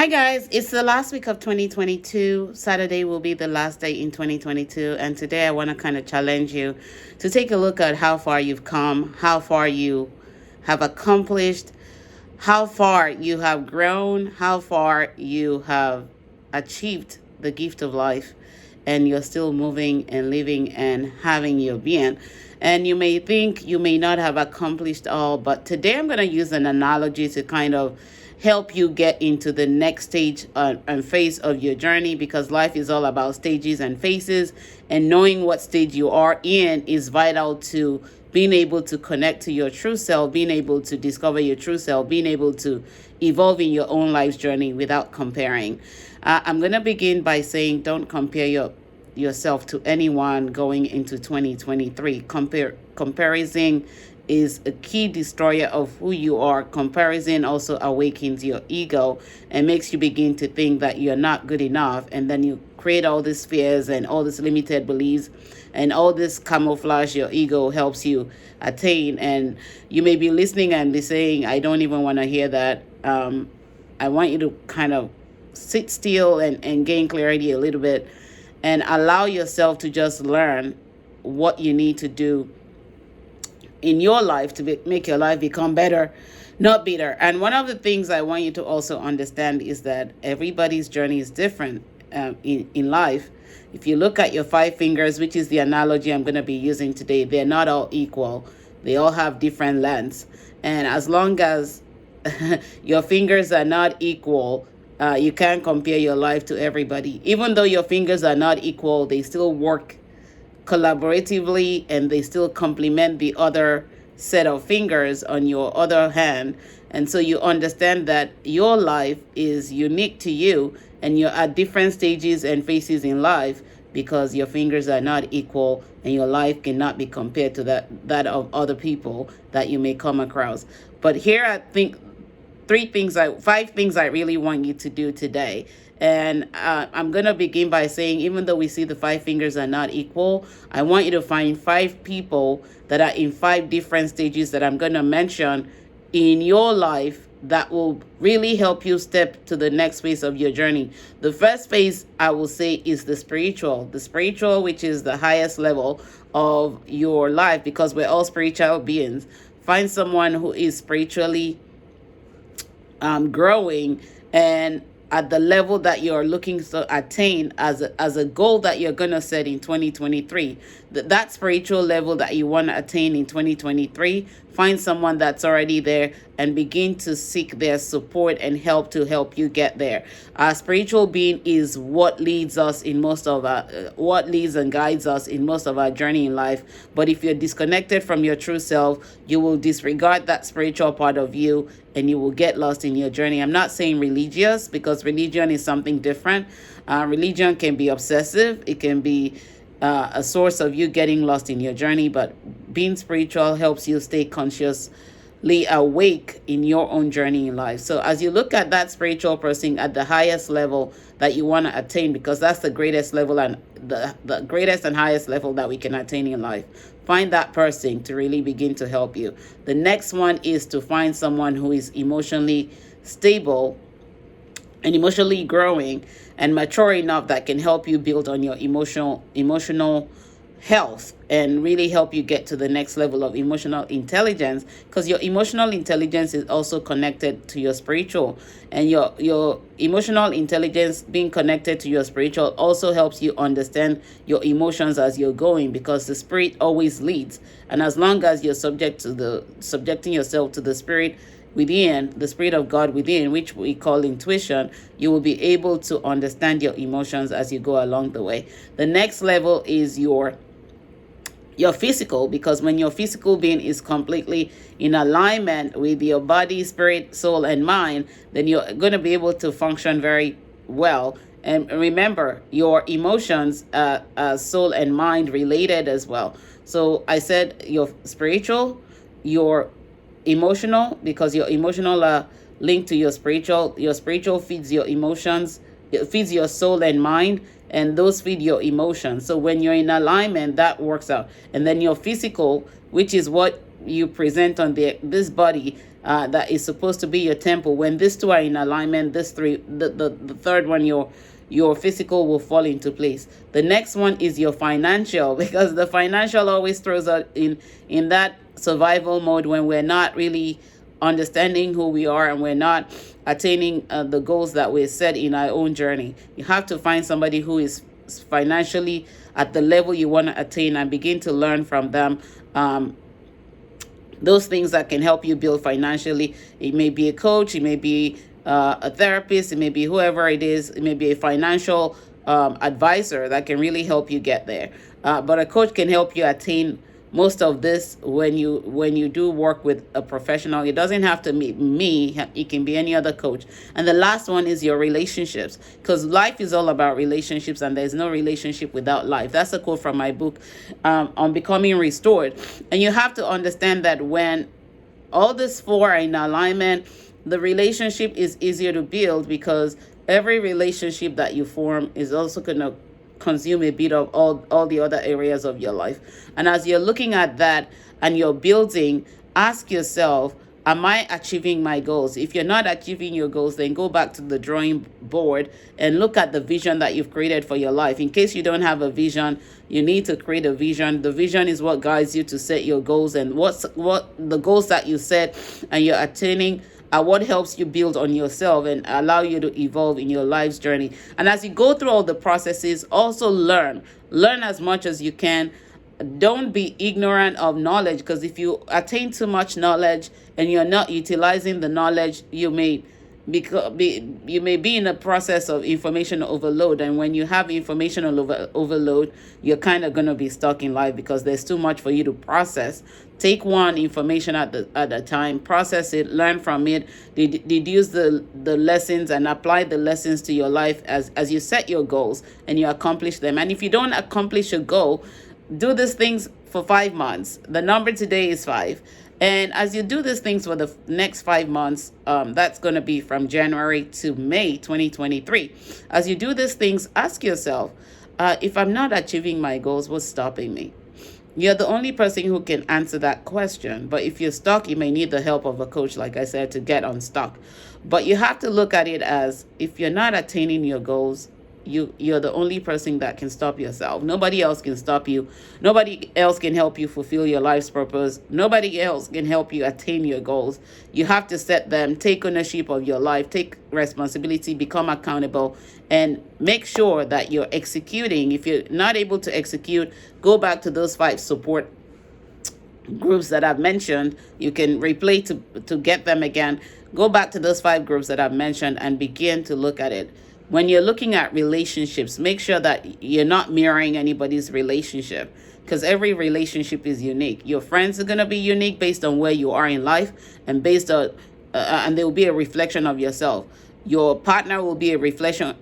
Hi guys, it's the last week of 2022. Saturday will be the last day in 2022, and today I want to kind of challenge you to take a look at how far you've come, how far you have accomplished, how far you have grown, how far you have achieved the gift of life, and you're still moving and living and having your being. And you may think you may not have accomplished all, but today I'm going to use an analogy to kind of help you get into the next stage and phase of your journey, because life is all about stages and phases, and knowing what stage you are in is vital to being able to connect to your true self, being able to discover your true self, being able to evolve in your own life's journey without comparing. I'm going to begin by saying don't compare yourself to anyone going into 2023. Comparison is a key destroyer of who you are. Comparison also awakens your ego and makes you begin to think that you're not good enough, and then you create all these fears and all these limited beliefs and all this camouflage your ego helps you attain. And you may be listening and be saying, I don't even want to hear that. I want you to kind of sit still and gain clarity a little bit and allow yourself to just learn what you need to do in your life to make your life become better, not bitter. And one of the things I want you to also understand is that everybody's journey is different in life. If you look at your five fingers, which is the analogy I'm going to be using today, they're not all equal. They all have different lengths. And as long as your fingers are not equal, you can't compare your life to everybody. Even though your fingers are not equal, they still work collaboratively and they still complement the other set of fingers on your other hand. And so you understand that your life is unique to you and you're at different stages and phases in life because your fingers are not equal and your life cannot be compared to that of other people that you may come across. But here I think five things I really want you to do today. And I'm going to begin by saying, even though we see the five fingers are not equal, I want you to find five people that are in five different stages that I'm going to mention in your life that will really help you step to the next phase of your journey. The first phase I will say is the spiritual, which is the highest level of your life, because we're all spiritual beings. Find someone who is spiritually growing and at the level that you're looking to attain as a goal that you're going to set in 2023. That spiritual level that you want to attain in 2023, find someone that's already there and begin to seek their support and help to help you get there. Our spiritual being is what leads us in most of what leads and guides us in most of our journey in life. But if you're disconnected from your true self, you will disregard that spiritual part of you and you will get lost in your journey. I'm not saying religious, because religion is something different. Religion can be obsessive. It can be a source of you getting lost in your journey, but being spiritual helps you stay consciously awake in your own journey in life. So as you look at that spiritual person at the highest level that you want to attain, because that's the greatest level and the greatest and highest level that we can attain in life, find that person to really begin to help you. The next one is to find someone who is emotionally stable and emotionally growing and mature enough that can help you build on your emotional health and really help you get to the next level of emotional intelligence, because your emotional intelligence is also connected to your spiritual, and your emotional intelligence being connected to your spiritual also helps you understand your emotions as you're going, because the spirit always leads. And as long as you're subjecting yourself to the spirit within, the spirit of God within, which we call intuition, you will be able to understand your emotions as you go along the way. The next level is your physical, because when your physical being is completely in alignment with your body, spirit, soul, and mind, then you're going to be able to function very well. And remember, your emotions are soul and mind related as well. So I said your spiritual, your emotional, because your emotional are linked to your spiritual. Your spiritual feeds your emotions, it feeds your soul and mind, and those feed your emotions. So when you're in alignment, that works out. And then your physical, which is what you present on this body, that is supposed to be your temple. When these two are in alignment, this three, the third one, your physical will fall into place. The next one is your financial, because the financial always throws us in that survival mode when we're not really understanding who we are and we're not attaining the goals that we set in our own journey. You have to find somebody who is financially at the level you want to attain and begin to learn from them. Those things that can help you build financially. It may be a coach, it may be a therapist, it may be whoever it is, it may be a financial advisor that can really help you get there. But a coach can help you attain most of this when you do work with a professional. It doesn't have to be me, it can be any other coach. And the last one is your relationships, because life is all about relationships, and there's no relationship without life. That's a quote from my book on becoming restored. And you have to understand that when all these four are in alignment, the relationship is easier to build, because every relationship that you form is also going to consume a bit of all the other areas of your life. And as you're looking at that and you're building, ask yourself, am I achieving my goals? If you're not achieving your goals, then go back to the drawing board and look at the vision that you've created for your life. In case you don't have a vision, you need to create a vision. The vision is what guides you to set your goals, and what the goals that you set and you're attaining are what helps you build on yourself and allow you to evolve in your life's journey. And as you go through all the processes, also learn as much as you can. Don't be ignorant of knowledge, because if you attain too much knowledge and you're not utilizing the knowledge, you may be in a process of information overload. And when you have information overload, you're kind of going to be stuck in life, because there's too much for you to process. Take one information at a time, process it, learn from it, deduce the lessons, and apply the lessons to your life as you set your goals and you accomplish them. And if you don't accomplish a goal, do these things for 5 months. The number today is 5. And as you do these things for the next 5 months, that's going to be from January to May 2023. As you do these things, ask yourself, if I'm not achieving my goals, what's stopping me? You're the only person who can answer that question. But if you're stuck, you may need the help of a coach, like I said, to get unstuck. But you have to look at it as, if you're not attaining your goals, you're the only person that can stop yourself. Nobody else can stop you. Nobody else can help you fulfill your life's purpose. Nobody else can help you attain your goals. You have to set them, take ownership of your life, take responsibility, become accountable, and make sure that you're executing. If you're not able to execute, go back to those 5 support groups that I've mentioned. You can replay to get them again. Go back to those 5 groups that I've mentioned and begin to look at it. When you're looking at relationships, make sure that you're not mirroring anybody's relationship, because every relationship is unique. Your friends are going to be unique based on where you are in life, and based on and they will be a reflection of yourself. Your partner will be a reflection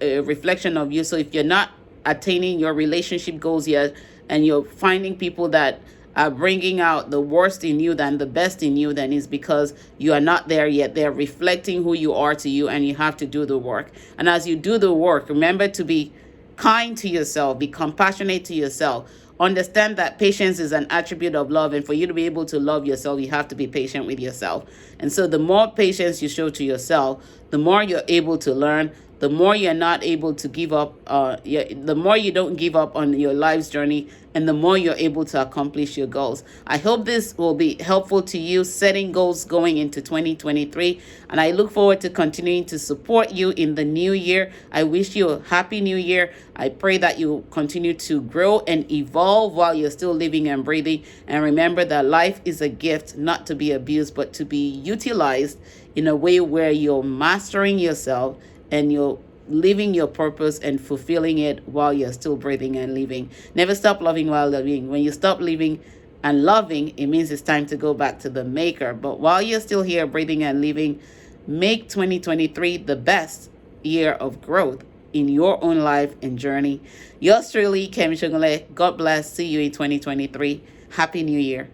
of you. So if you're not attaining your relationship goals yet, and you're finding people that are bringing out the worst in you than the best in you, then it's because you are not there yet. They're reflecting who you are to you, and you have to do the work. And as you do the work, remember to be kind to yourself, be compassionate to yourself. Understand that patience is an attribute of love, and for you to be able to love yourself, you have to be patient with yourself. And so the more patience you show to yourself, the more you're able to learn, the more you're not able to give up, the more you don't give up on your life's journey, and the more you're able to accomplish your goals. I hope this will be helpful to you setting goals going into 2023, and I look forward to continuing to support you in the new year. I wish you a happy new year. I pray that you continue to grow and evolve while you're still living and breathing. And remember that life is a gift, not to be abused, but to be utilized in a way where you're mastering yourself and you're living your purpose and fulfilling it while you're still breathing and living. Never stop loving while living. When you stop living and loving, it means it's time to go back to the maker. But while you're still here breathing and living, make 2023 the best year of growth in your own life and journey. Yours truly, Kemi SOGUNLE. God bless. See you in 2023. Happy New Year.